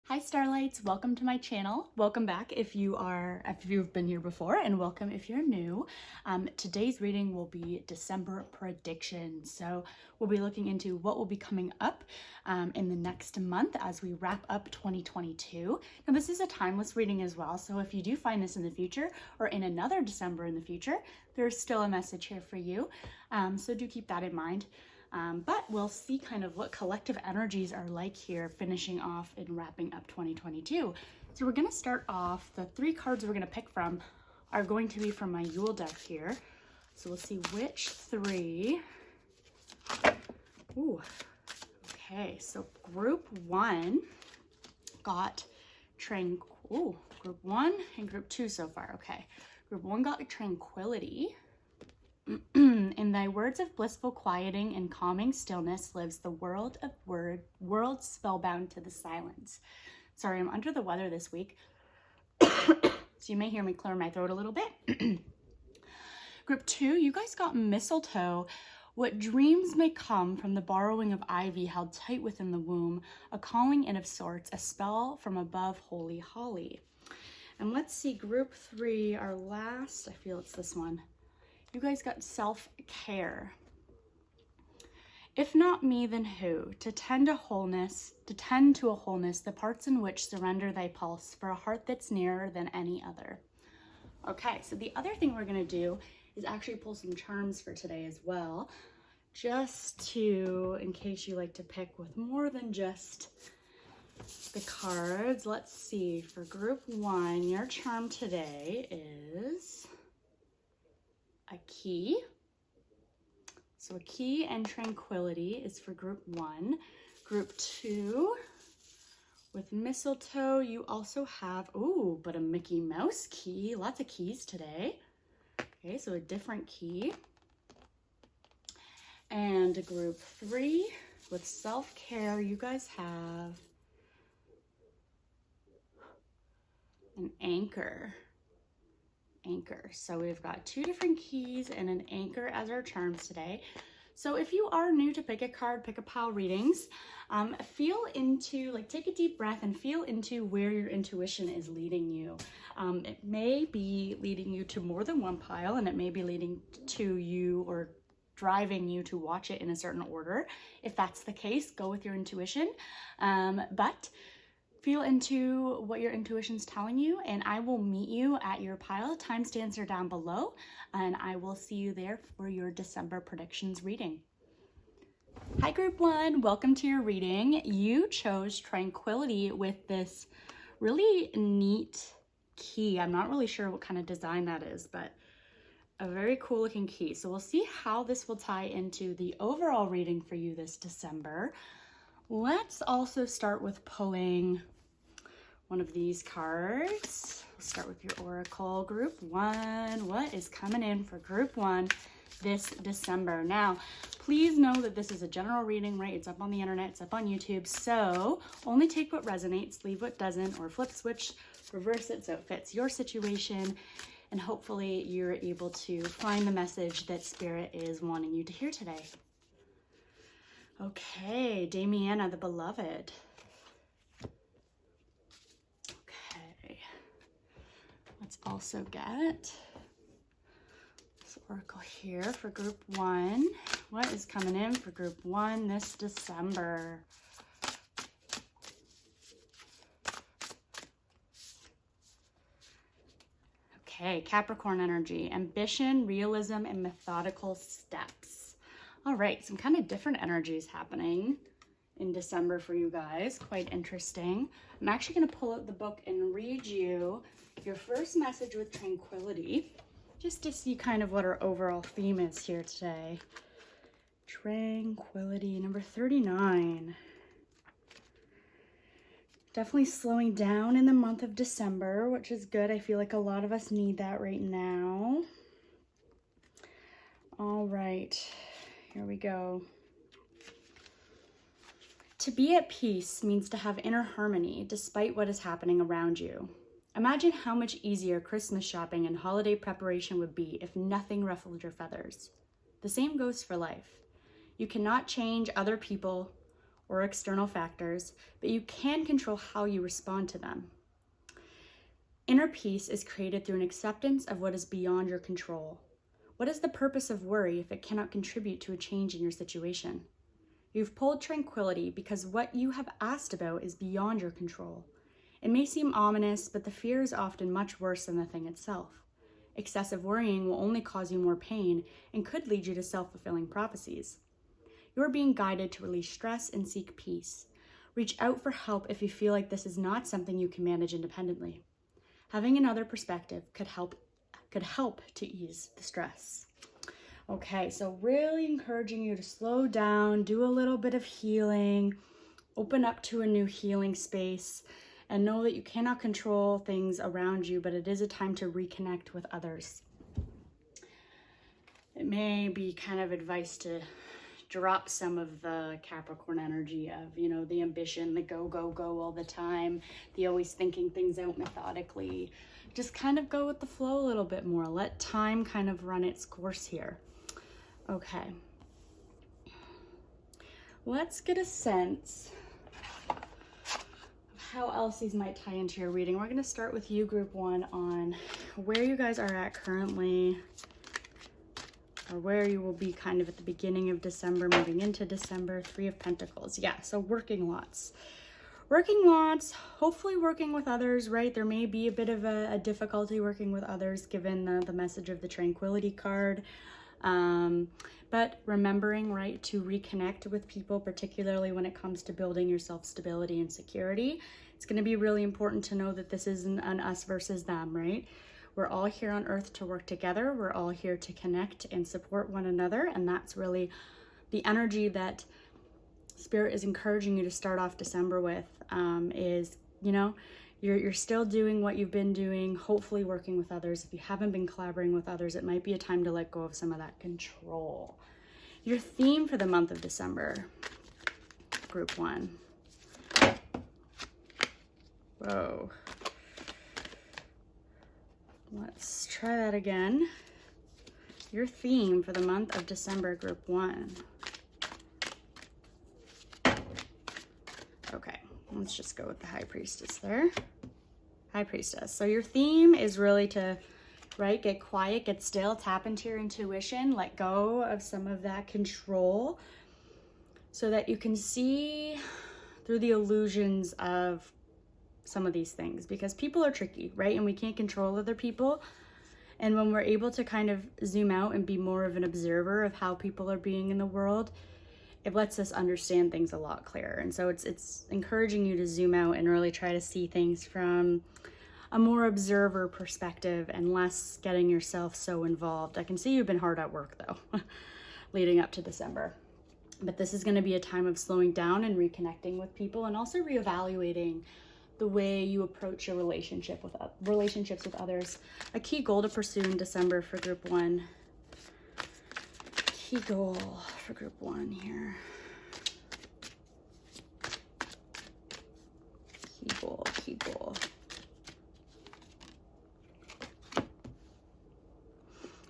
Hi Starlights, welcome to my channel. Welcome back if you've been here before, and welcome if you're new. Today's reading will be December predictions. So we'll be looking into what will be coming up in the next month as we wrap up 2022. Now this is a timeless reading as well, so if you do find this in the future or in another December in the future, there's still a message here for you. So do keep that in mind. But we'll see kind of what collective energies are like here, finishing off and wrapping up 2022. So we're going to start off, the three cards we're going to pick from are going to be from my Yule deck here. So we'll see which three. Ooh, okay, so group one got group one and group two so far. Okay, group one got tranquility. In thy words of blissful quieting and calming stillness lives the world of worlds spellbound to the silence. Sorry, I'm under the weather this week, so you may hear me clear my throat a little bit. Group two, you guys got mistletoe. What dreams may come from the borrowing of ivy held tight within the womb, a calling in of sorts, a spell from above holy holly. And let's see, group three, our last, I feel it's this one. You guys got self-care. If not me, then who? To tend to a wholeness, the parts in which surrender thy pulse for a heart that's nearer than any other. Okay, so the other thing we're gonna do is actually pull some charms for today as well, just to, in case you like to pick with more than just the cards. Let's see, for group one, your charm today is a key. So a key and tranquility is for group one. Group two, with mistletoe, you also have, but a Mickey Mouse key. Lots of keys today. Okay, so a different key. And group three, with self-care, you guys have an anchor. So we've got two different keys and an anchor as our charms today. So if you are new to Pick a Card, Pick a Pile readings, feel into, take a deep breath and feel into where your intuition is leading you. It may be leading you to more than one pile, and it may be leading to you or driving you to watch it in a certain order. If that's the case, go with your intuition. But feel into what your intuition's telling you, and I will meet you at your pile. Timestamps are down below, and I will see you there for your December predictions reading. Hi group one, welcome to your reading. You chose tranquility with this really neat key. I'm not really sure what kind of design that is, but a very cool looking key. So we'll see how this will tie into the overall reading for you this December. Let's also start with pulling one of these cards. We'll start with your Oracle. Group one, what is coming in for group one this December? Now, please know that this is a general reading, right? It's up on the internet, it's up on YouTube, so only take what resonates, leave what doesn't, or flip switch, reverse it so it fits your situation, and hopefully you're able to find the message that Spirit is wanting you to hear today. Okay, Damiana, the beloved. Okay, let's also get this oracle here for group one. What is coming in for group one this December? Okay, Capricorn energy, ambition, realism, and methodical steps. All right, some kind of different energies happening in December for you guys. Quite interesting. I'm actually going to pull out the book and read you your first message with tranquility, just to see kind of what our overall theme is here today. Tranquility, number 39. Definitely slowing down in the month of December, which is good. I feel like a lot of us need that right now. All right. Here we go. To be at peace means to have inner harmony despite what is happening around you. Imagine how much easier Christmas shopping and holiday preparation would be if nothing ruffled your feathers. The same goes for life. You cannot change other people or external factors, but you can control how you respond to them. Inner peace is created through an acceptance of what is beyond your control. What is the purpose of worry if it cannot contribute to a change in your situation? You've pulled tranquility because what you have asked about is beyond your control. It may seem ominous, but the fear is often much worse than the thing itself. Excessive worrying will only cause you more pain and could lead you to self-fulfilling prophecies. You are being guided to release stress and seek peace. Reach out for help if you feel like this is not something you can manage independently. Having another perspective could help to ease the stress. Okay, so really encouraging you to slow down, do a little bit of healing, open up to a new healing space, and know that you cannot control things around you, but it is a time to reconnect with others. It may be kind of advice to drop some of the Capricorn energy of, the ambition, the go, go, go all the time, the always thinking things out methodically. Just kind of go with the flow a little bit more. Let time kind of run its course here. Okay. Let's get a sense of how else these might tie into your reading. We're going to start with you, Group 1, on where you guys are at currently, or where you will be kind of at the beginning of December, moving into December. 3 of Pentacles. Yeah, so working lots. Working lots, hopefully working with others, right? There may be a bit of a difficulty working with others given the message of the Tranquility card. But remembering, right, to reconnect with people, particularly when it comes to building your self-stability and security. It's going to be really important to know that this isn't an us versus them, right? We're all here on earth to work together. We're all here to connect and support one another. And that's really the energy that Spirit is encouraging you to start off December with, is, you're still doing what you've been doing, hopefully working with others. If you haven't been collaborating with others, it might be a time to let go of some of that control. Your theme for the month of December, Group 1. Whoa. Let's try that again. Your theme for the month of December, Group 1. Okay, let's just go with the High Priestess there. High Priestess. So your theme is really to, right, get quiet, get still, tap into your intuition, let go of some of that control so that you can see through the illusions of some of these things, because people are tricky, right? And we can't control other people. And when we're able to kind of zoom out and be more of an observer of how people are being in the world, it lets us understand things a lot clearer. And so it's encouraging you to zoom out and really try to see things from a more observer perspective and less getting yourself so involved. I can see you've been hard at work though, leading up to December. But this is going to be a time of slowing down and reconnecting with people, and also reevaluating the way you approach your relationships with others. A key goal to pursue in December for Group 1. Key goal for Group 1 here. Key goal.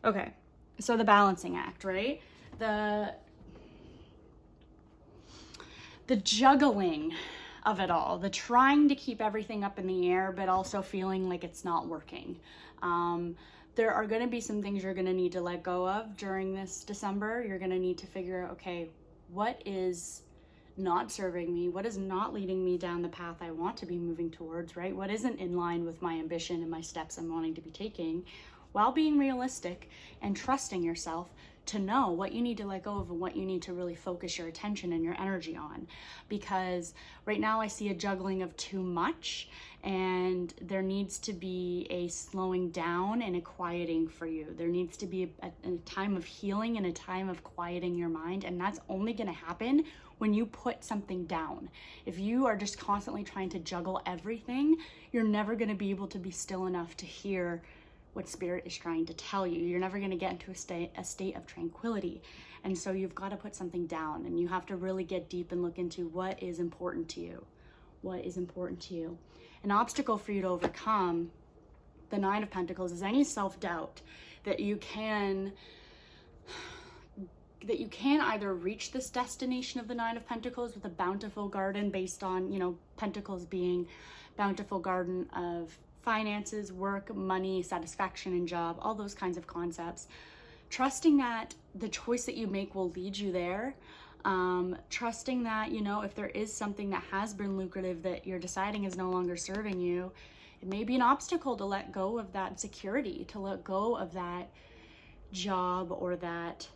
Okay, so the balancing act, right? The juggling of it all, the trying to keep everything up in the air, but also feeling like it's not working. There are going to be some things you're going to need to let go of during this December. You're going to need to figure out, okay, what is not serving me? What is not leading me down the path I want to be moving towards, right? What isn't in line with my ambition and my steps I'm wanting to be taking, while being realistic and trusting yourself to know what you need to let go of and what you need to really focus your attention and your energy on. Because right now I see a juggling of too much, and there needs to be a slowing down and a quieting for you. There needs to be a time of healing and a time of quieting your mind, and that's only going to happen when you put something down. If you are just constantly trying to juggle everything, you're never going to be able to be still enough to hear what Spirit is trying to tell you. You're never going to get into a state of tranquility. And so you've got to put something down, and you have to really get deep and look into what is important to you. What is important to you? An obstacle for you to overcome, the 9 of Pentacles, is any self-doubt that you can that you can either reach this destination of the Nine of Pentacles with a bountiful garden based on, you know, Pentacles being bountiful garden of finances, work, money, satisfaction, and job, all those kinds of concepts. Trusting that the choice that you make will lead you there. Trusting that, you know, if there is something that has been lucrative that you're deciding is no longer serving you, it may be an obstacle to let go of that security, to let go of that job or that,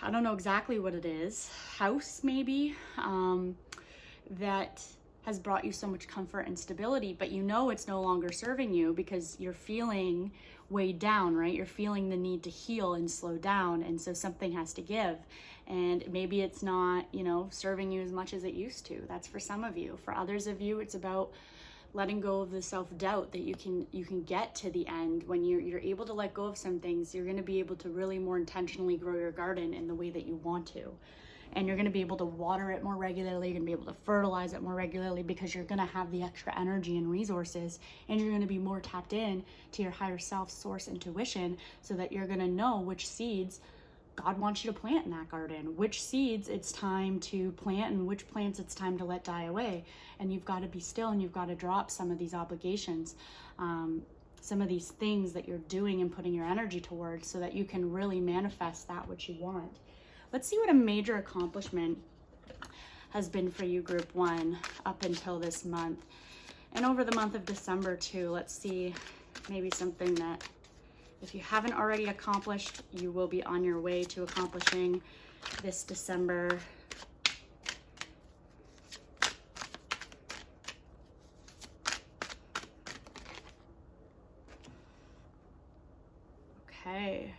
I don't know exactly what it is, house maybe, that has brought you so much comfort and stability, but you know it's no longer serving you because you're feeling weighed down, right? You're feeling the need to heal and slow down, and so something has to give. And maybe it's not, you know, serving you as much as it used to. That's for some of you. For others of you, it's about letting go of the self-doubt that you can get to the end. When you're able to let go of some things, you're going to be able to really more intentionally grow your garden in the way that you want to. And you're going to be able to water it more regularly. You're going to be able to fertilize it more regularly because you're going to have the extra energy and resources, and you're going to be more tapped in to your higher self, source, intuition, so that you're going to know which seeds God wants you to plant in that garden, which seeds it's time to plant and which plants it's time to let die away. And you've got to be still, and you've got to drop some of these obligations, some of these things that you're doing and putting your energy towards, so that you can really manifest that which you want. Let's see what a major accomplishment has been for you, Group 1, up until this month. And over the month of December, too. Let's see maybe something that, if you haven't already accomplished, you will be on your way to accomplishing this December. Okay.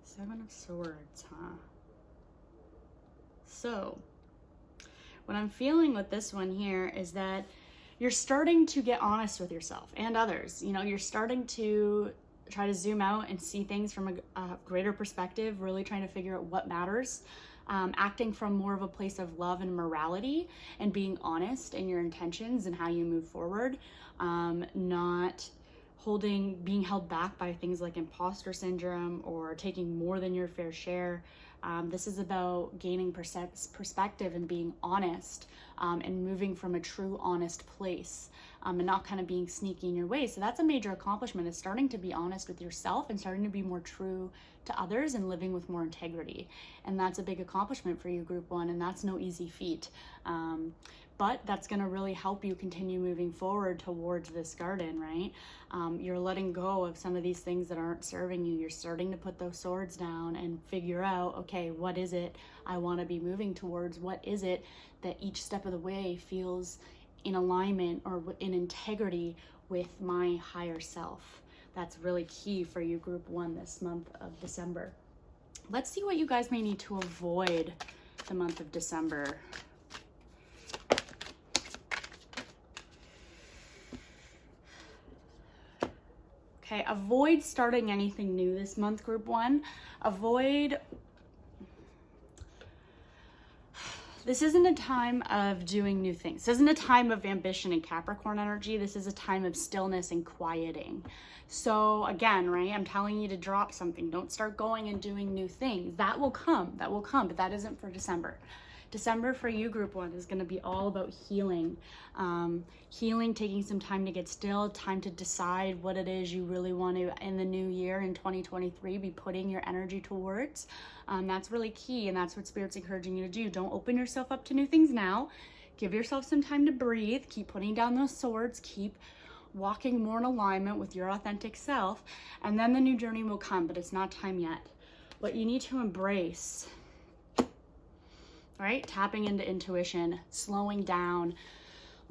Seven of Swords, huh? So, what I'm feeling with this one here is that you're starting to get honest with yourself and others. You know, you're starting to try to zoom out and see things from a greater perspective, really trying to figure out what matters, acting from more of a place of love and morality, and being honest in your intentions and how you move forward, not being held back by things like imposter syndrome or taking more than your fair share. This is about gaining perspective and being honest, and moving from a true honest place, and not kind of being sneaky in your ways. So that's a major accomplishment, is starting to be honest with yourself and starting to be more true to others and living with more integrity. And that's a big accomplishment for you, Group 1, and that's no easy feat. But that's going to really help you continue moving forward towards this garden, right? You're letting go of some of these things that aren't serving you. You're starting to put those swords down and figure out, okay, what is it I want to be moving towards? What is it that each step of the way feels in alignment or in integrity with my higher self? That's really key for you, Group 1, this month of December. Let's see what you guys may need to avoid the month of December. Okay, avoid starting anything new this month, Group 1. This isn't a time of doing new things. This isn't a time of ambition and Capricorn energy. This is a time of stillness and quieting. So again, right, I'm telling you to drop something. Don't start going and doing new things. That will come, but that isn't for December. December for you, Group 1, is going to be all about healing. Healing, taking some time to get still, time to decide what it is you really want to, in the new year, in 2023, be putting your energy towards. That's really key, and that's what Spirit's encouraging you to do. Don't open yourself up to new things now. Give yourself some time to breathe. Keep putting down those swords. Keep walking more in alignment with your authentic self, and then the new journey will come, but it's not time yet. What you need to embrace, right? Tapping into intuition, slowing down,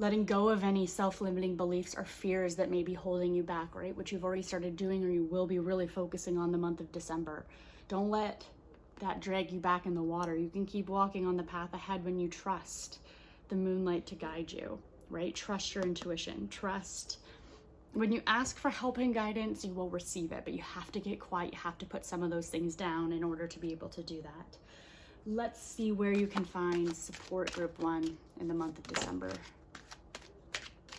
letting go of any self-limiting beliefs or fears that may be holding you back, right? Which you've already started doing, or you will be really focusing on the month of December. Don't let that drag you back in the water. You can keep walking on the path ahead when you trust the moonlight to guide you, right? Trust your intuition. Trust. When you ask for help and guidance, you will receive it, but you have to get quiet. You have to put some of those things down in order to be able to do that. Let's see where you can find support, Group 1, in the month of December.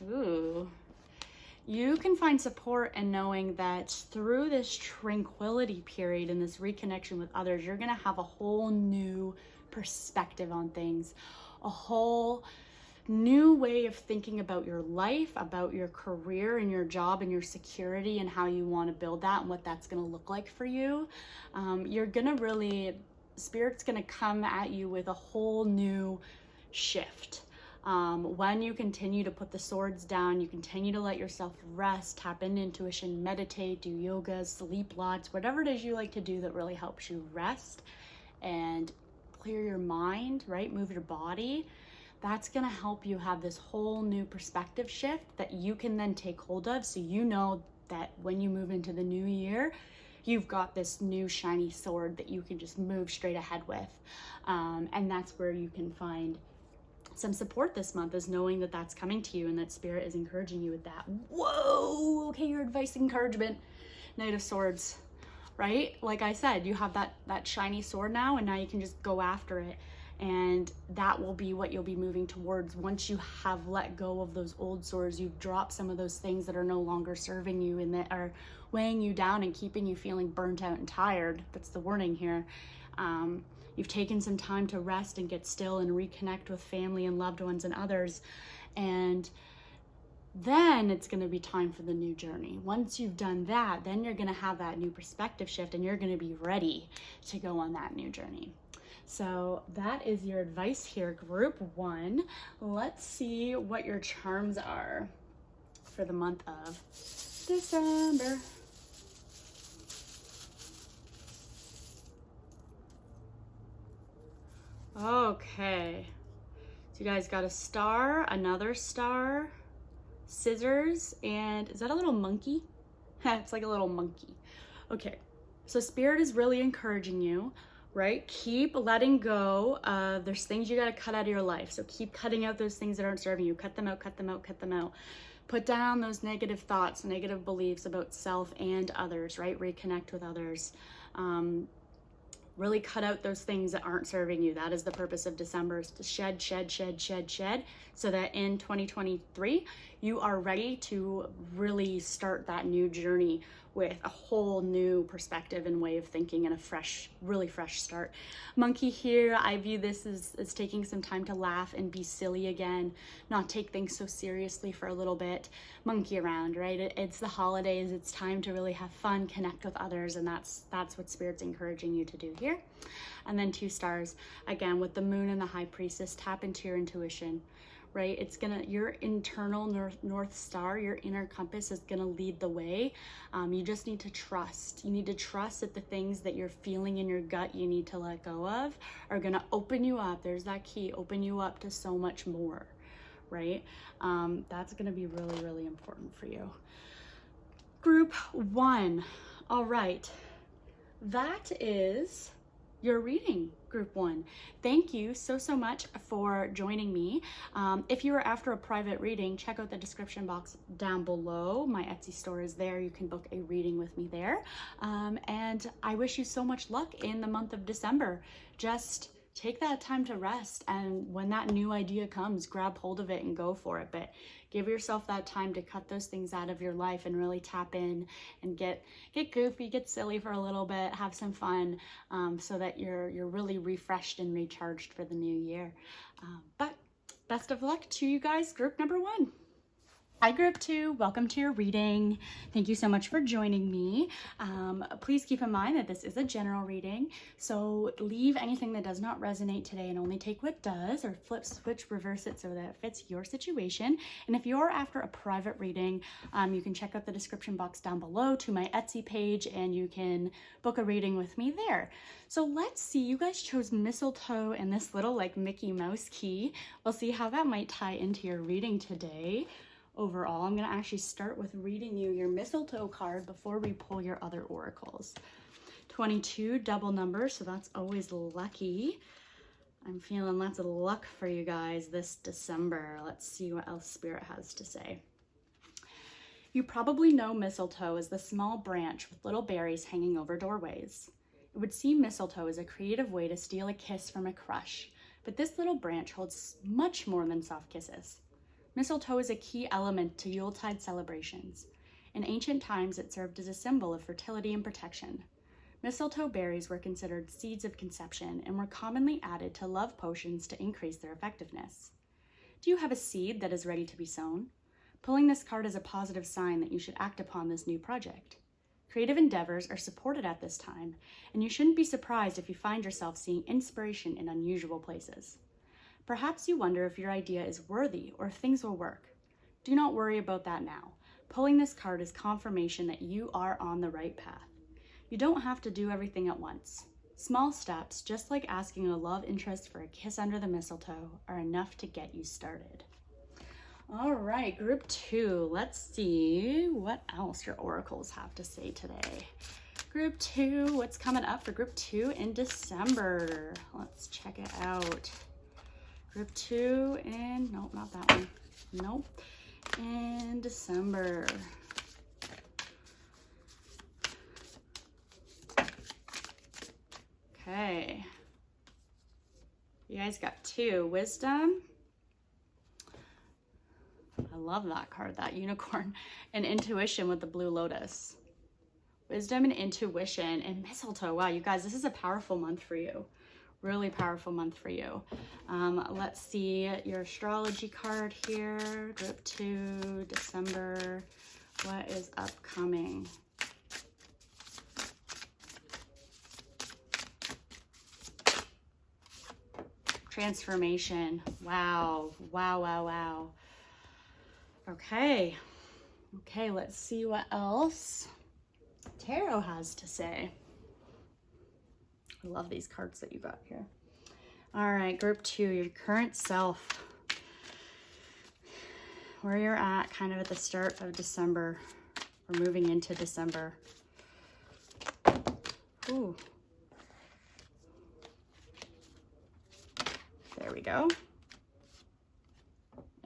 Ooh, you can find support in knowing that through this tranquility period and this reconnection with others, you're going to have a whole new perspective on things, a whole new way of thinking about your life, about your career and your job and your security and how you want to build that and what that's going to look like for you. You're going to really, Spirit's going to come at you with a whole new shift. When you continue to put the swords down, you continue to let yourself rest, tap into intuition, meditate, do yoga, sleep lots, whatever it is you like to do that really helps you rest and clear your mind, right? Move your body. That's going to help you have this whole new perspective shift that you can then take hold of. So you know that when you move into the new year, you've got this new shiny sword that you can just move straight ahead with. And that's where you can find some support this month, is knowing that that's coming to you and that Spirit is encouraging you with that. Whoa, okay, your advice, encouragement, Knight of Swords, right? Like I said, you have that shiny sword now, and now you can just go after it. And that will be what you'll be moving towards once you have let go of those old swords. You've dropped some of those things that are no longer serving you and that are weighing you down and keeping you feeling burnt out and tired. That's the warning here. You've taken some time to rest and get still and reconnect with family and loved ones and others. And then it's going to be time for the new journey. Once you've done that, then you're going to have that new perspective shift and you're going to be ready to go on that new journey. So that is your advice here, group 1. Let's see what your charms are for the month of December. Okay, so you guys got a star, another star, scissors, and is that a little monkey? It's like a little monkey. Okay, so Spirit is really encouraging you, right? Keep letting go. There's things you got to cut out of your life. So keep cutting out those things that aren't serving you. Cut them out, cut them out, cut them out. Put down those negative thoughts, negative beliefs about self and others, right? Reconnect with others. Really cut out those things that aren't serving you. That is the purpose of December, is to shed, shed, shed, shed, shed, so that in 2023, you are ready to really start that new journey with a whole new perspective and way of thinking and a fresh, really fresh start. Monkey here, I view this as taking some time to laugh and be silly again, not take things so seriously for a little bit, monkey around, right? It's the holidays, it's time to really have fun, connect with others, and that's what Spirit's encouraging you to do here. And then 2 stars, again, with the moon and the high priestess, tap into your intuition, right? It's gonna, your internal north star, your inner compass is gonna lead the way. You just need to trust. You need to trust that the things that you're feeling in your gut you need to let go of are gonna open you up. There's that key, open you up to so much more, right? That's gonna be really, really important for you. Group 1, all right. That is your reading, group 1. Thank you so much for joining me. If you are after a private reading, check out the description box down below. My Etsy store is there. You can book a reading with me there. And I wish you so much luck in the month of December. Just take that time to rest, and when that new idea comes, grab hold of it and go for it. But give yourself that time to cut those things out of your life and really tap in and get goofy, get silly for a little bit, have some fun, so that you're really refreshed and recharged for the new year. But best of luck to you guys, group number 1. Hi, group 2, welcome to your reading. Thank you so much for joining me. Please keep in mind that this is a general reading, so leave anything that does not resonate today and only take what does, or flip, switch, reverse it so that it fits your situation. And if you're after a private reading, you can check out the description box down below to my Etsy page, and you can book a reading with me there. So let's see, you guys chose mistletoe and this little like Mickey Mouse key. We'll see how that might tie into your reading today. Overall, I'm going to actually start with reading you your mistletoe card before we pull your other oracles. 22, double number, so that's always lucky. I'm feeling lots of luck for you guys this December. Let's see what else Spirit has to say. You probably know mistletoe as the small branch with little berries hanging over doorways. It would seem mistletoe is a creative way to steal a kiss from a crush, but this little branch holds much more than soft kisses. Mistletoe is a key element to Yuletide celebrations. In ancient times, it served as a symbol of fertility and protection. Mistletoe berries were considered seeds of conception and were commonly added to love potions to increase their effectiveness. Do you have a seed that is ready to be sown? Pulling this card is a positive sign that you should act upon this new project. Creative endeavors are supported at this time, and you shouldn't be surprised if you find yourself seeing inspiration in unusual places. Perhaps you wonder if your idea is worthy or if things will work. Do not worry about that now. Pulling this card is confirmation that you are on the right path. You don't have to do everything at once. Small steps, just like asking a love interest for a kiss under the mistletoe, are enough to get you started. All right, group 2. Let's see what else your oracles have to say today. Group 2, what's coming up for group 2 in December? Let's check it out. Group 2 in, nope, not that one. Nope. In December. Okay. You guys got 2. Wisdom. I love that card, that unicorn. And intuition with the blue lotus. Wisdom and intuition and mistletoe. Wow, you guys, this is a powerful month for you. Really powerful month for you. Let's see your astrology card here. Group 2, December. What is upcoming? Transformation. Wow. Wow, wow, wow. Okay. Okay, let's see what else Tarot has to say. I love these cards that you got here. All right, group 2, your current self. Where you're at kind of at the start of December or moving into December. Ooh. There we go.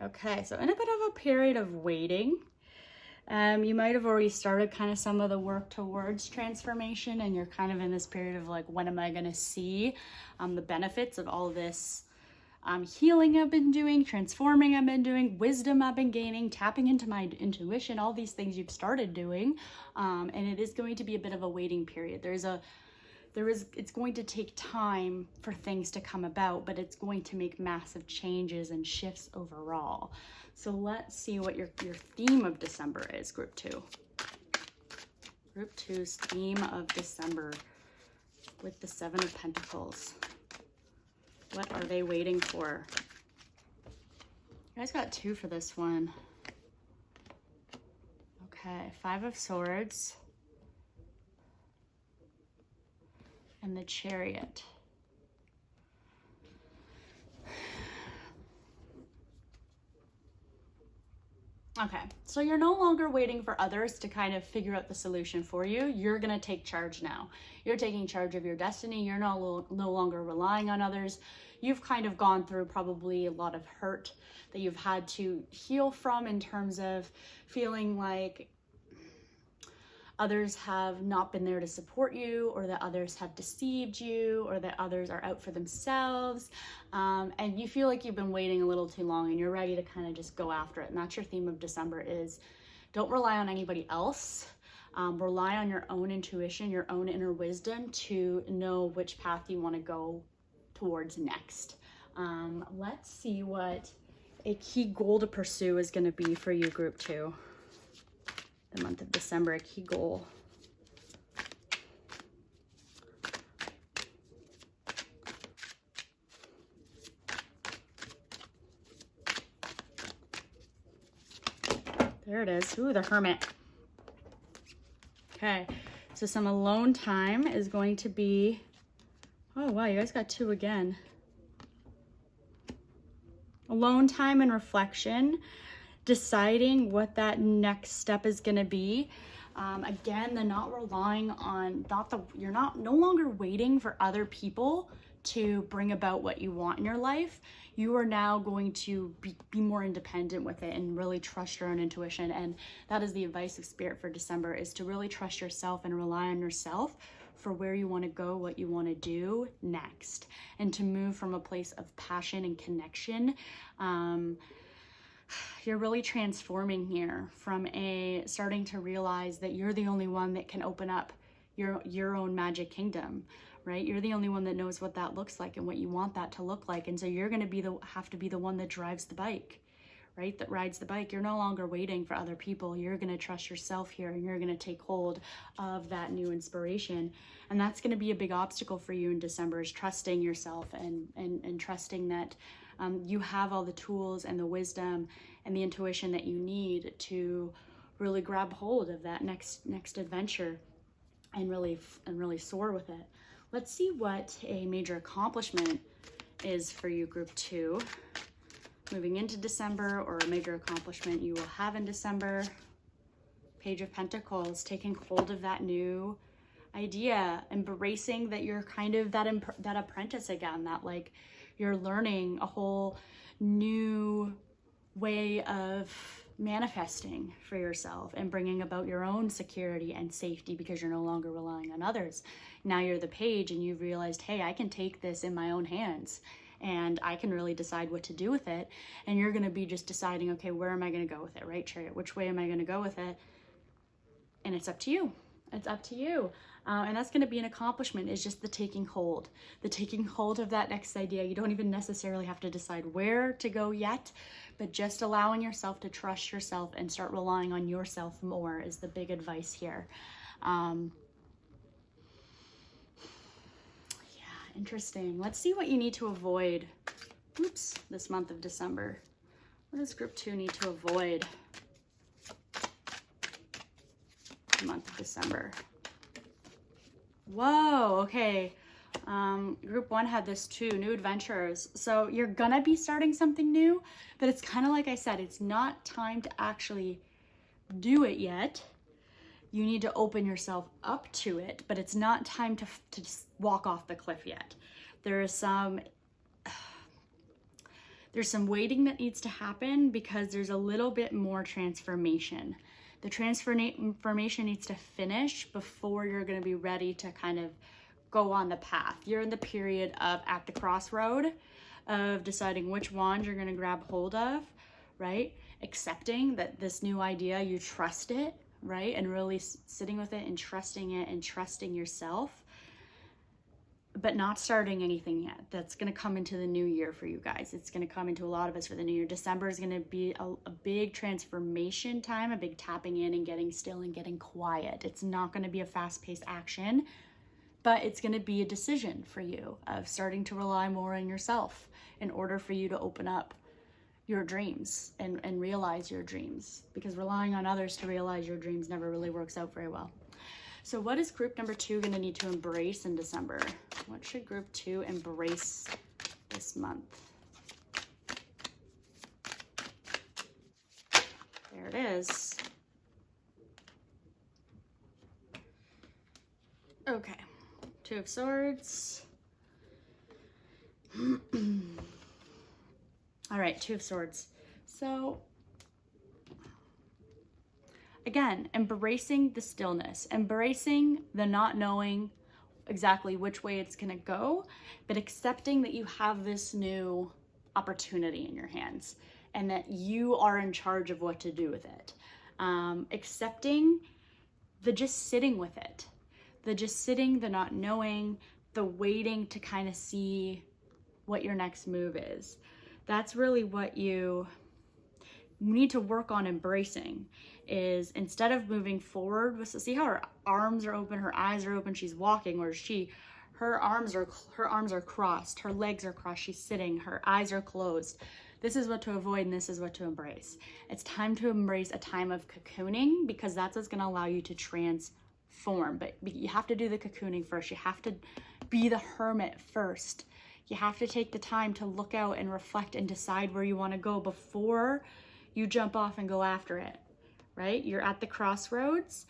Okay, so in a bit of a period of waiting, you might have already started kind of some of the work towards transformation, and you're kind of in this period of like, when am I going to see the benefits of all this healing I've been doing, transforming I've been doing, wisdom I've been gaining, tapping into my intuition, all these things you've started doing. And it is going to be a bit of a waiting period. It's going to take time for things to come about, but it's going to make massive changes and shifts overall. So let's see what your theme of December is, group 2. Group 2's theme of December with the 7 of Pentacles. What are they waiting for? You guys got 2 for this one. Okay, 5 of Swords. And the Chariot. Okay, so you're no longer waiting for others to kind of figure out the solution for you. You're gonna take charge now. You're taking charge of your destiny. You're no longer relying on others. You've kind of gone through probably a lot of hurt that you've had to heal from, in terms of feeling like others have not been there to support you, or that others have deceived you, or that others are out for themselves. And you feel like you've been waiting a little too long and you're ready to kind of just go after it. And that's your theme of December, is don't rely on anybody else. Rely on your own intuition, your own inner wisdom to know which path you want to go towards next. Let's see what a key goal to pursue is going to be for you, group 2. The month of December, a key goal. There it is. Ooh, the Hermit. Okay, so some alone time is going to be, oh wow, you guys got 2 again. Alone time and reflection. Deciding what that next step is going to be. Again, the not relying on, you're no longer waiting for other people to bring about what you want in your life. You are now going to be more independent with it and really trust your own intuition. And that is the advice of Spirit for December, is to really trust yourself and rely on yourself for where you want to go, what you want to do next, and to move from a place of passion and connection, you're really transforming here from starting to realize that you're the only one that can open up your own magic kingdom, right? You're the only one that knows what that looks like and what you want that to look like. And so you're going to have to be the one that drives the bike, right? That rides the bike. You're no longer waiting for other people. You're going to trust yourself here, and you're going to take hold of that new inspiration. And that's going to be a big obstacle for you in December, is trusting yourself and trusting that you have all the tools and the wisdom and the intuition that you need to really grab hold of that next adventure and really soar with it. Let's see what a major accomplishment is for you, group 2. Moving into December, or a major accomplishment you will have in December. Page of Pentacles, taking hold of that new idea, embracing that you're kind of that apprentice again, that like you're learning a whole new way of manifesting for yourself and bringing about your own security and safety, because you're no longer relying on others. Now you're the page, and you've realized, hey, I can take this in my own hands, and I can really decide what to do with it. And you're going to be just deciding, okay, where am I going to go with it, right, Chariot? Which way am I going to go with it? And it's up to you. It's up to you. And that's going to be an accomplishment, is just the taking hold of that next idea. You don't even necessarily have to decide where to go yet, but just allowing yourself to trust yourself and start relying on yourself more is the big advice here. Interesting. Let's see what you need to avoid. This month of December. What does group 2 need to avoid the month of December? Whoa, okay. Group 1 had this too, new adventures. So you're gonna be starting something new, but it's kind of like I said, it's not time to actually do it yet. You need to open yourself up to it, but it's not time to just walk off the cliff yet. There's some waiting that needs to happen, because there's a little bit more transformation. The transformation needs to finish before you're going to be ready to kind of go on the path. You're in the period of at the crossroad of deciding which wand you're going to grab hold of, right? Accepting that this new idea, you trust it, right? And really sitting with it and trusting yourself, but not starting anything yet. That's going to come into the new year for you guys. It's going to come into a lot of us for the new year. December is going to be a big transformation time, a big tapping in and getting still and getting quiet. It's not going to be a fast-paced action, but it's going to be a decision for you of starting to rely more on yourself in order for you to open up your dreams and realize your dreams, because relying on others to realize your dreams never really works out very well. So what is group number 2 going to need to embrace in December? What should group 2 embrace this month? There it is. Okay, 2 of Swords. All right, 2 of Swords. So again, embracing the stillness, embracing the not knowing exactly which way it's going to go, but accepting that you have this new opportunity in your hands and that you are in charge of what to do with it. Accepting the just sitting with it, the just sitting, the not knowing, the waiting to kind of see what your next move is. That's really what you need to work on embracing, is instead of moving forward, see how her arms are open, her eyes are open, she's walking, or her arms are crossed, her legs are crossed, she's sitting, her eyes are closed. This is what to avoid, and this is what to embrace. It's time to embrace a time of cocooning, because that's what's going to allow you to transform. But you have to do the cocooning first. You have to be the hermit first. You have to take the time to look out and reflect and decide where you want to go before you jump off and go after it, right? You're at the crossroads.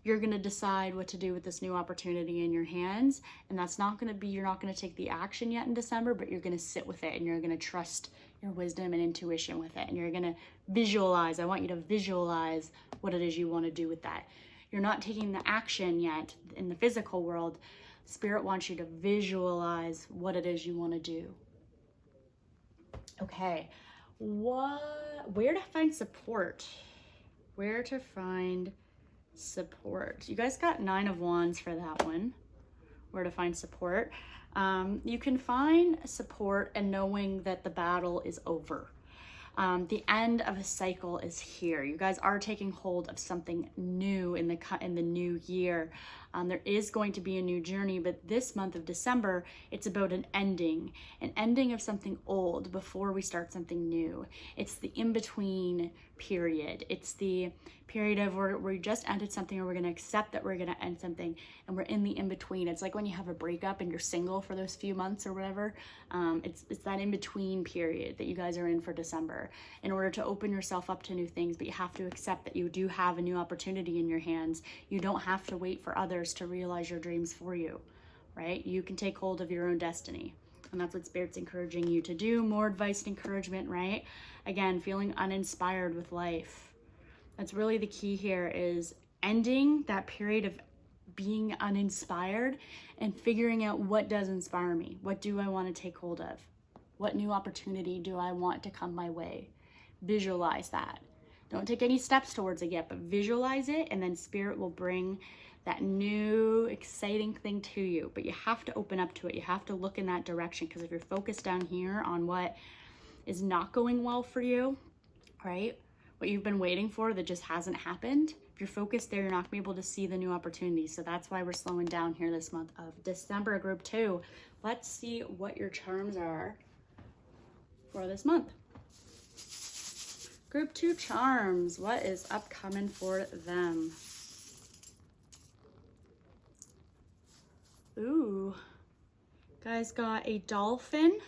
You're going to decide what to do with this new opportunity in your hands. And that's not going to be, you're not going to take the action yet in December, but you're going to sit with it and you're going to trust your wisdom and intuition with it. And you're going to visualize. I want you to visualize what it is you want to do with that. You're not taking the action yet in the physical world. Spirit wants you to visualize what it is you want to do. Okay. where to find support? Where to find support? You guys got 9 of Wands for that one. Where to find support? You can find support in knowing that the battle is over. The end of a cycle is here. You guys are taking hold of something new in the new year. There is going to be a new journey, but this month of December, it's about an ending of something old before we start something new. It's the in-between period. It's the period of where we just ended something, or we're going to accept that we're going to end something, and we're in the in-between. It's like when you have a breakup and you're single for those few months or whatever. It's that in-between period that you guys are in for December, in order to open yourself up to new things. But you have to accept that you do have a new opportunity in your hands. You don't have to wait for others to realize your dreams for you, right? You can take hold of your own destiny. And that's what Spirit's encouraging you to do. More advice and encouragement, right? Again, feeling uninspired with life. That's really the key here, is ending that period of being uninspired and figuring out what does inspire me. What do I want to take hold of? What new opportunity do I want to come my way? Visualize that. Don't take any steps towards it yet, but visualize it, and then Spirit will bring that new exciting thing to you. But you have to open up to it. You have to look in that direction, because if you're focused down here on what is not going well for you, right? What you've been waiting for that just hasn't happened. If you're focused there, you're not gonna be able to see the new opportunities. So that's why we're slowing down here this month of December. Group 2. Let's see what your charms are for this month. Group 2 charms. What is upcoming for them? Ooh. Guys got a dolphin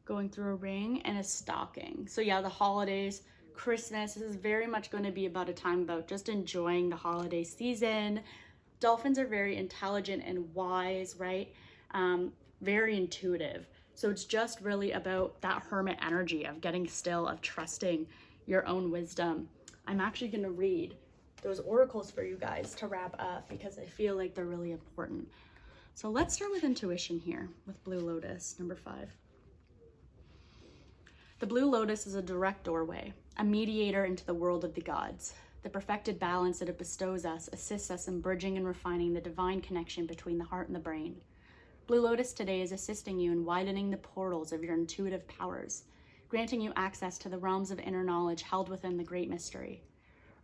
going through a ring and a stocking. So yeah, the holidays, Christmas, this is very much going to be about a time about just enjoying the holiday season. Dolphins are very intelligent and wise, right? Very intuitive. So it's just really about that hermit energy of getting still, of trusting your own wisdom. I'm actually going to read those oracles for you guys to wrap up, because I feel like they're really important. So let's start with intuition here with Blue Lotus, number 5. The Blue Lotus is a direct doorway, a mediator into the world of the gods. The perfected balance that it bestows us assists us in bridging and refining the divine connection between the heart and the brain. Blue Lotus today is assisting you in widening the portals of your intuitive powers, granting you access to the realms of inner knowledge held within the great mystery.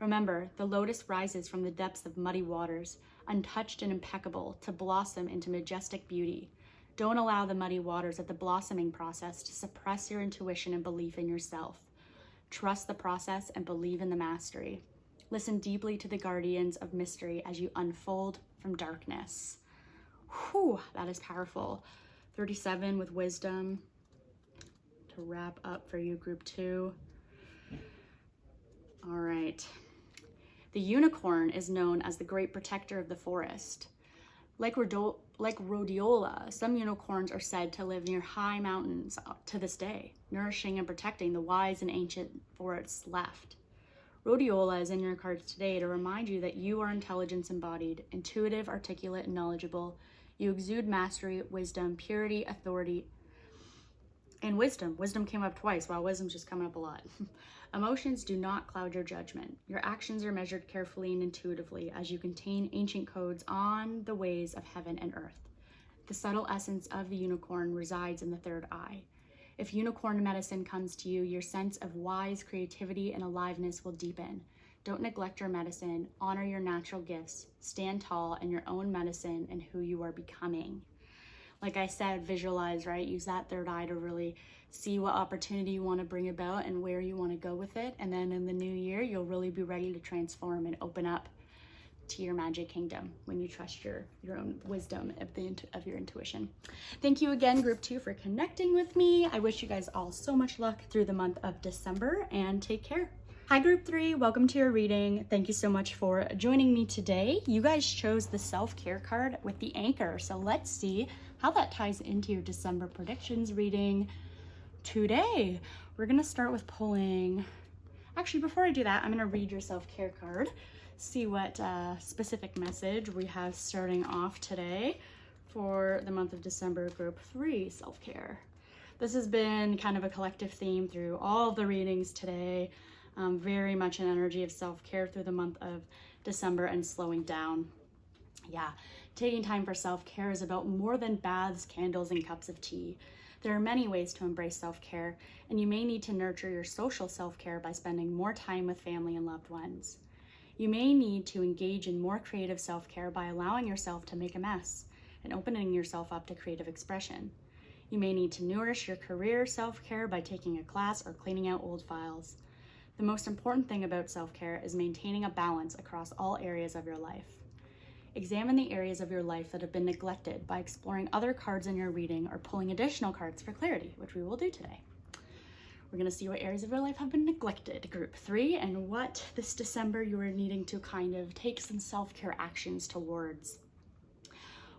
Remember, the lotus rises from the depths of muddy waters, untouched and impeccable, to blossom into majestic beauty. Don't allow the muddy waters of the blossoming process to suppress your intuition and belief in yourself. Trust the process and believe in the mastery. Listen deeply to the guardians of mystery as you unfold from darkness. Whew, that is powerful. 37 with wisdom to wrap up for you, group 2. All right. The unicorn is known as the great protector of the forest. Like rhodiola, some unicorns are said to live near high mountains to this day, nourishing and protecting the wise and ancient forests left. Rhodiola is in your cards today to remind you that you are intelligence embodied, intuitive, articulate, and knowledgeable. You exude mastery, wisdom, purity, authority, and wisdom. Wisdom came up twice. Wow, wisdom's just coming up a lot. Emotions do not cloud your judgment. Your actions are measured carefully and intuitively as you contain ancient codes on the ways of heaven and earth. The subtle essence of the unicorn resides in the third eye. If unicorn medicine comes to you, your sense of wise creativity and aliveness will deepen. Don't neglect your medicine. Honor your natural gifts. Stand tall in your own medicine and who you are becoming. Like I said, visualize, right? Use that third eye to really see what opportunity you want to bring about and where you want to go with it. And then in the new year, you'll really be ready to transform and open up to your magic kingdom when you trust your own wisdom of your intuition. Thank you again, group 2, for connecting with me. I wish you guys all so much luck through the month of December, and take care. Hi, group 3, welcome to your reading. Thank you so much for joining me today. You guys chose the self-care card with the anchor. So let's see how that ties into your December predictions reading today. We're gonna start with pulling, actually before I do that, I'm gonna read your self-care card, see what specific message we have starting off today for the month of December, group 3 self-care. This has been kind of a collective theme through all the readings today. Very much an energy of self-care through the month of December and slowing down. Yeah, taking time for self-care is about more than baths, candles, and cups of tea. There are many ways to embrace self-care, and you may need to nurture your social self-care by spending more time with family and loved ones. You may need to engage in more creative self-care by allowing yourself to make a mess and opening yourself up to creative expression. You may need to nourish your career self-care by taking a class or cleaning out old files. The most important thing about self-care is maintaining a balance across all areas of your life. Examine the areas of your life that have been neglected by exploring other cards in your reading or pulling additional cards for clarity, which we will do today. We're going to see what areas of your life have been neglected, group 3, and what this December you are needing to kind of take some self-care actions towards.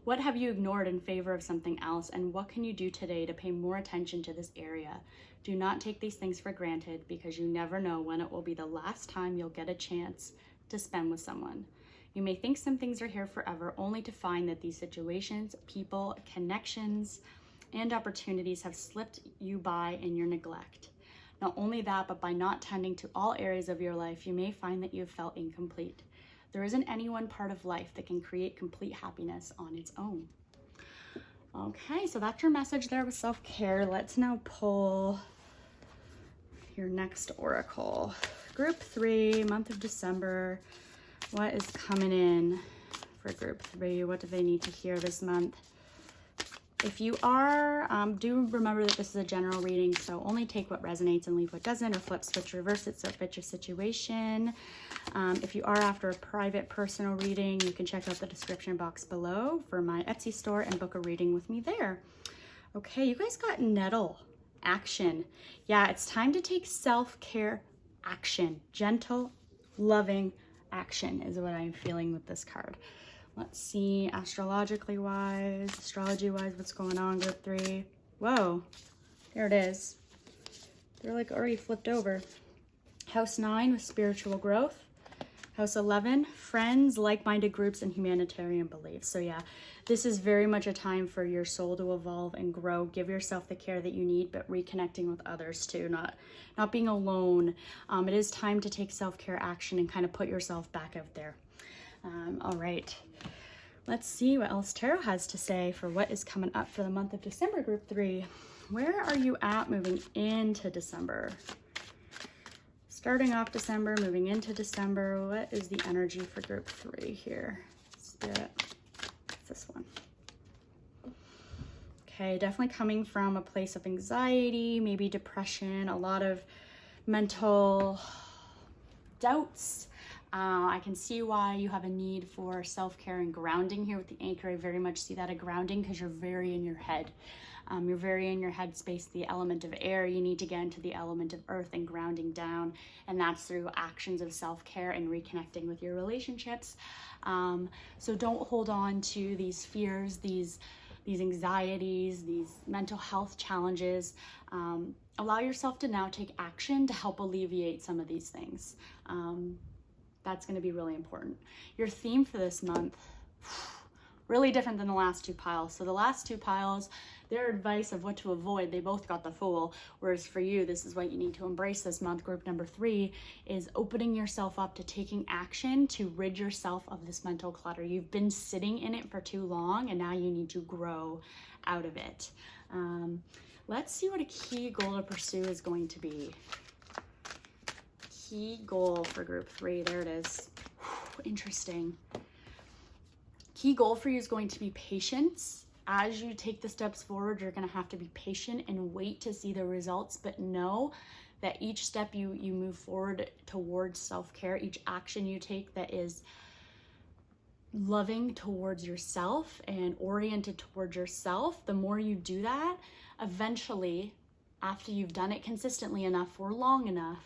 What have you ignored in favor of something else, and what can you do today to pay more attention to this area? Do not take these things for granted, because you never know when it will be the last time you'll get a chance to spend with someone. You may think some things are here forever, only to find that these situations, people, connections, and opportunities have slipped you by in your neglect. Not only that, but by not tending to all areas of your life, you may find that you have felt incomplete. There isn't any one part of life that can create complete happiness on its own. Okay, so that's your message there with self-care. Let's now pull your next oracle. Group 3, month of December. What is coming in for group 3? What do they need to hear this month? If you are, do remember that this is a general reading, so only take what resonates and leave what doesn't, or flip, switch, reverse it so it fits your situation. If you are after a private personal reading, you can check out the description box below for my Etsy store and book a reading with me there. Okay, you guys got nettle action. Yeah, it's time to take self-care action. Gentle, loving action is what I'm feeling with this card. Let's see, astrologically wise, astrology wise, what's going on, group 3? Whoa, there it is. They're like already flipped over. House 9 with spiritual growth. House 11, friends, like-minded groups, and humanitarian beliefs. So yeah, this is very much a time for your soul to evolve and grow. Give yourself the care that you need, but reconnecting with others too, not being alone. It is time to take self-care action and kind of put yourself back out there. All right, let's see what else Tarot has to say for what is coming up for the month of December, group 3. Where are you at moving into December? Starting off December, moving into December, what is the energy for group 3 here? Spirit, it's this one. Okay, definitely coming from a place of anxiety, maybe depression, a lot of mental doubts. I can see why you have a need for self-care and grounding here with the anchor. I very much see that a grounding because you're very in your head. You're very in your head space, the element of air. You need to get into the element of earth and grounding down. And that's through actions of self-care and reconnecting with your relationships. So don't hold on to these fears, these anxieties, these mental health challenges. Allow yourself to now take action to help alleviate some of these things. That's going to be really important. Your theme for this month, really different than the last two piles. So the last two piles, their advice of what to avoid, they both got the Fool. Whereas for you, this is what you need to embrace this month. Group number 3 is opening yourself up to taking action to rid yourself of this mental clutter. You've been sitting in it for too long, and now you need to grow out of it. Let's see what a key goal to pursue is going to be. Key goal for group 3, there it is. Interesting. Key goal for you is going to be patience. As you take the steps forward, you're going to have to be patient and wait to see the results, but know that each step you move forward towards self-care, each action you take that is loving towards yourself and oriented towards yourself, the more you do that, eventually, after you've done it consistently enough for long enough,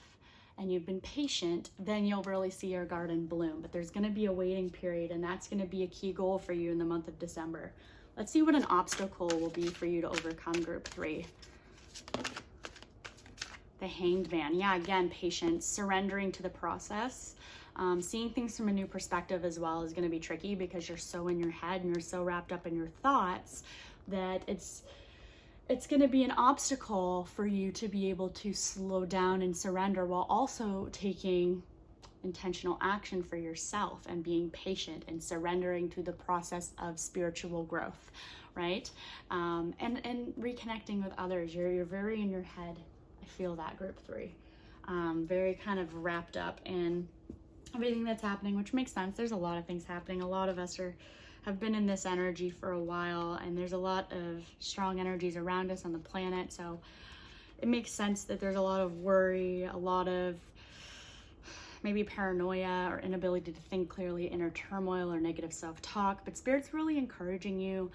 and you've been patient, then you'll really see your garden bloom. But there's going to be a waiting period, and that's going to be a key goal for you in the month of December. Let's see what an obstacle will be for you to overcome, group 3. The Hanged Man. Yeah, again, patience, surrendering to the process. Seeing things from a new perspective as well is going to be tricky because you're so in your head and you're so wrapped up in your thoughts that it's it's going to be an obstacle for you to be able to slow down and surrender while also taking intentional action for yourself and being patient and surrendering to the process of spiritual growth, right? And reconnecting with others. You're very in your head. I feel that, group 3. Very kind of wrapped up in everything that's happening, which makes sense. There's a lot of things happening. A lot of us have been in this energy for a while, and there's a lot of strong energies around us on the planet. So it makes sense that there's a lot of worry, a lot of maybe paranoia or inability to think clearly, inner turmoil or negative self-talk. But Spirit's really encouraging you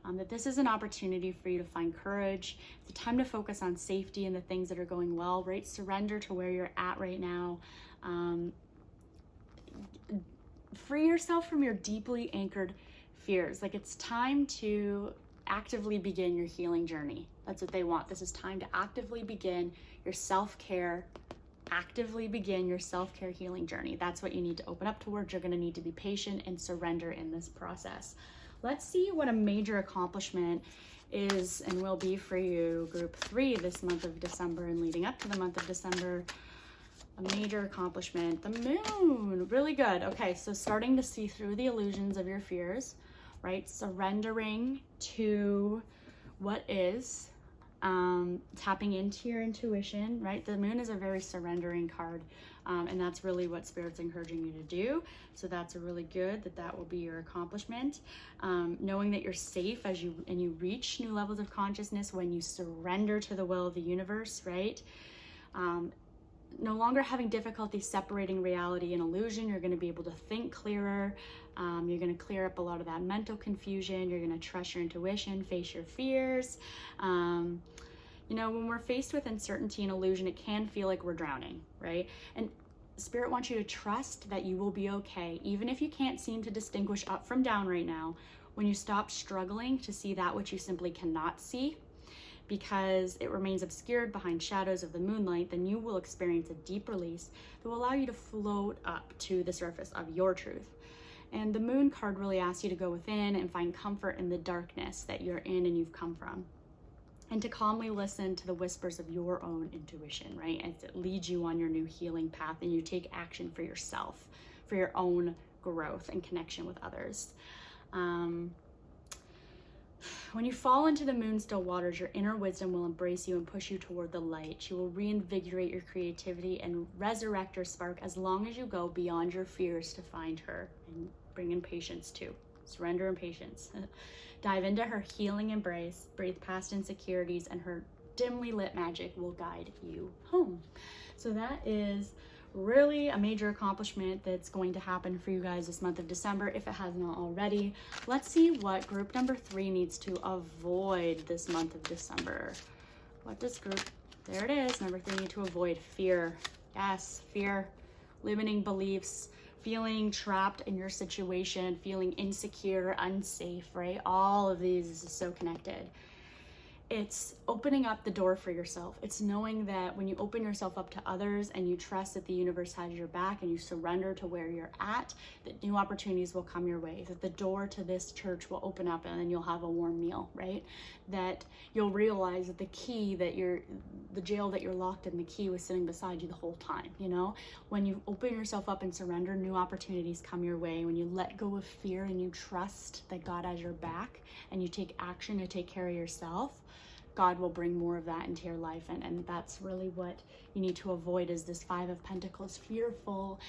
that this is an opportunity for you to find courage. It's a time to focus on safety and the things that are going well, right? Surrender to where you're at right now. Free yourself from your deeply anchored fears. Like, it's time to actively begin your healing journey. That's what they want. This is time to actively begin your self-care, healing journey. That's what you need to open up towards. You're going to need to be patient and surrender in this process. Let's see what a major accomplishment is and will be for you, group 3, this month of December and leading up to the month of December. A major accomplishment, the moon. Really good. Okay, so starting to see through the illusions of your fears, right? Surrendering to what is, tapping into your intuition, right? The moon is a very surrendering card, and that's really what Spirit's encouraging you to do. So that's really good that will be your accomplishment. Knowing that you're safe as you reach new levels of consciousness when you surrender to the will of the universe, right? No longer having difficulty separating reality and illusion. You're going to be able to think clearer. You're going to clear up a lot of that mental confusion. You're going to trust your intuition, face your fears. When we're faced with uncertainty and illusion, it can feel like we're drowning, right? And Spirit wants you to trust that you will be okay, even if you can't seem to distinguish up from down right now. When you stop struggling to see that which you simply cannot see, because it remains obscured behind shadows of the moonlight, then you will experience a deep release that will allow you to float up to the surface of your truth. And the moon card really asks you to go within and find comfort in the darkness that you're in and you've come from, and to calmly listen to the whispers of your own intuition, right? As it leads you on your new healing path and you take action for yourself, for your own growth and connection with others. When you fall into the moon-still waters, your inner wisdom will embrace you and push you toward the light. She will reinvigorate your creativity and resurrect your spark as long as you go beyond your fears to find her, and bring in patience too. Surrender and patience. Dive into her healing embrace, breathe past insecurities, and her dimly lit magic will guide you home. So that is really a major accomplishment that's going to happen for you guys this month of December, if it has not already. Let's see what group number 3 needs to avoid this month of December. What does there it is, number 3, need to avoid? Fear. Yes, fear, limiting beliefs, feeling trapped in your situation, feeling insecure, unsafe, right? All of these is so connected. It's opening up the door for yourself. It's knowing that when you open yourself up to others and you trust that the universe has your back and you surrender to where you're at, that new opportunities will come your way, that the door to this church will open up and then you'll have a warm meal, right? That you'll realize that the key that the jail that you're locked in, the key was sitting beside you the whole time, When you open yourself up and surrender, new opportunities come your way. When you let go of fear and you trust that God has your back and you take action to take care of yourself, God will bring more of that into your life. And that's really what you need to avoid, is this 5 of Pentacles, fearful,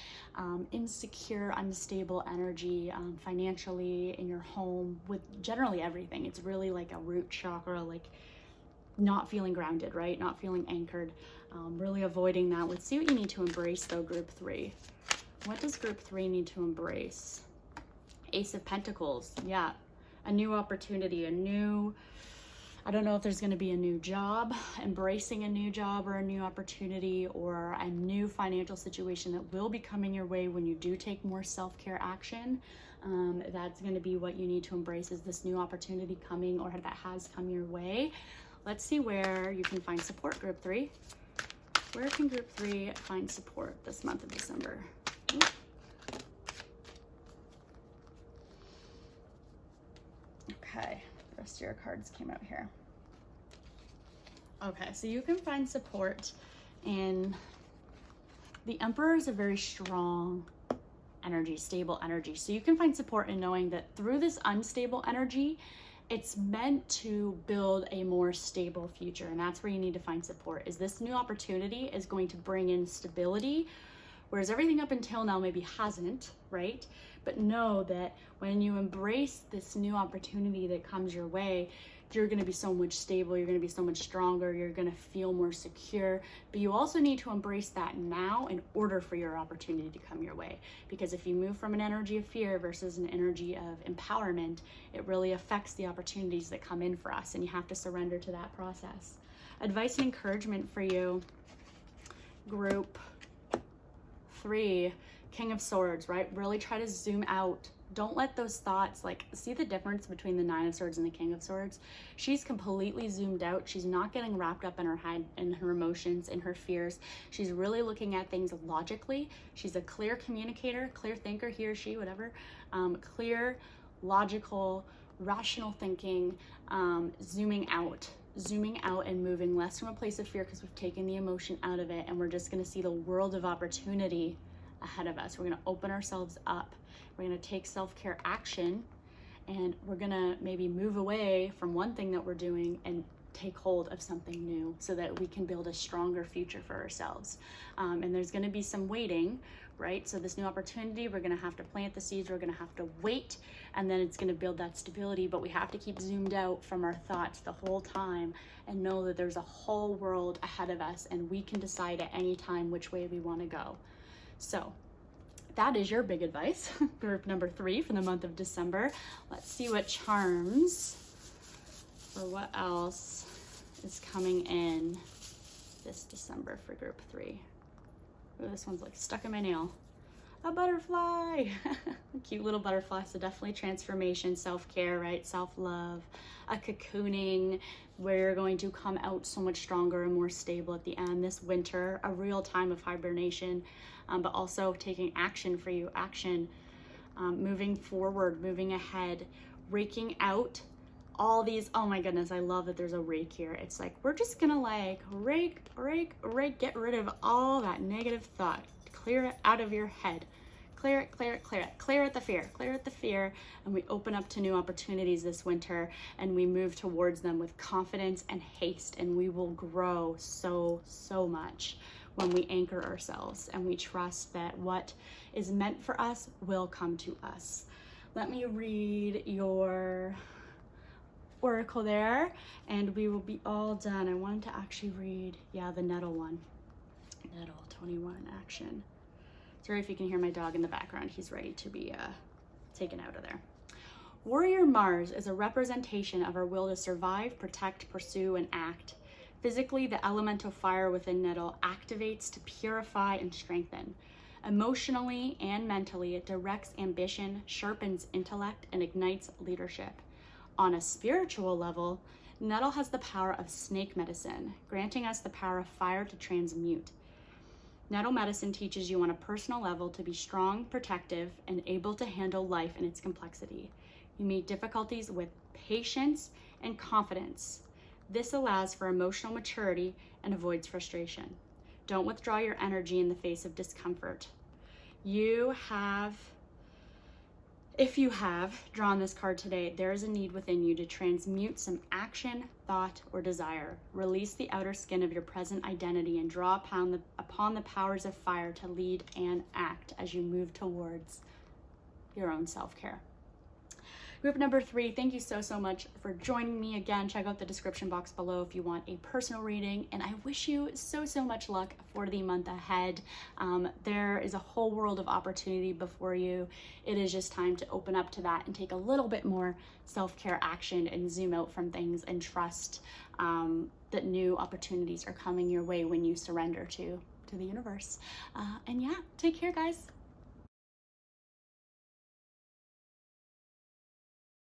insecure, unstable energy, financially, in your home, with generally everything. It's really like a root chakra, like not feeling grounded, right? Not feeling anchored, really avoiding that. Let's see what you need to embrace though, group 3. What does group 3 need to embrace? Ace of Pentacles. Yeah, a new opportunity, I don't know if there's going to be a new job, embracing a new job or a new opportunity, or a new financial situation that will be coming your way when you do take more self-care action. That's going to be what you need to embrace, is this new opportunity coming, or that has come your way. Let's see where you can find support, group 3. Where can group 3 find support this month of December? Ooh. Okay. The rest of your cards came out here. Okay, so you can find support in the Emperor is a very strong energy, stable energy. So you can find support in knowing that through this unstable energy, it's meant to build a more stable future. And that's where you need to find support, is this new opportunity is going to bring in stability, whereas everything up until now maybe hasn't, right? But know that when you embrace this new opportunity that comes your way, you're going to be so much stable, you're going to be so much stronger, you're going to feel more secure. But you also need to embrace that now in order for your opportunity to come your way. Because if you move from an energy of fear versus an energy of empowerment, it really affects the opportunities that come in for us, and you have to surrender to that process. Advice and encouragement for you, group 3, King of Swords, right? Really try to zoom out. Don't let those thoughts, like, see the difference between the 9 of Swords and the King of Swords? She's completely zoomed out. She's not getting wrapped up in her head, in her emotions, in her fears. She's really looking at things logically. She's a clear communicator, clear thinker, he or she, whatever. Clear, logical, rational thinking, zooming out and moving less from a place of fear because we've taken the emotion out of it, and we're just going to see the world of opportunity ahead of us. We're going to open ourselves up. We're going to take self-care action, and we're going to maybe move away from one thing that we're doing and take hold of something new so that we can build a stronger future for ourselves. And there's going to be some waiting, right? So this new opportunity, we're going to have to plant the seeds, we're going to have to wait, and then it's going to build that stability. But we have to keep zoomed out from our thoughts the whole time and know that there's a whole world ahead of us, and we can decide at any time which way we want to go. So that is your big advice, group number 3 for the month of December. Let's see what charms or what else is coming in this December for group 3. Ooh, this one's like stuck in my nail. A butterfly. A cute little butterfly. So definitely transformation, self-care, right? Self-love, a cocooning where you're going to come out so much stronger and more stable at the end. This winter, a real time of hibernation, but also taking action for you. Action, moving forward, moving ahead, raking out all these. Oh my goodness, I love that there's a rake here. It's like we're just gonna like rake, get rid of all that negative thought. Clear it out of your head. Clear it. Clear at the fear, and we open up to new opportunities this winter, and we move towards them with confidence and haste, and we will grow so much when we anchor ourselves and we trust that what is meant for us will come to us. Let me read your oracle there, and we will be all done. I wanted to actually read, the nettle one. Nettle 21 action. Sorry if you can hear my dog in the background. He's ready to be taken out of there. Warrior Mars is a representation of our will to survive, protect, pursue, and act. Physically, the elemental fire within nettle activates to purify and strengthen. Emotionally and mentally, it directs ambition, sharpens intellect, and ignites leadership. On a spiritual level, nettle has the power of snake medicine, granting us the power of fire to transmute. Nettle medicine teaches you on a personal level to be strong, protective, and able to handle life in its complexity. You meet difficulties with patience and confidence. This allows for emotional maturity and avoids frustration. Don't withdraw your energy in the face of discomfort. If you have drawn this card today, there is a need within you to transmute some action, thought, or desire. Release the outer skin of your present identity and draw upon the powers of fire to lead and act as you move towards your own self-care. Group number 3, thank you so much for joining me again. Check out the description box below if you want a personal reading, and I wish you so much luck for the month ahead. There is a whole world of opportunity before you. It is just time to open up to that and take a little bit more self-care action and zoom out from things and trust that new opportunities are coming your way when you surrender to the universe. And yeah, take care, guys.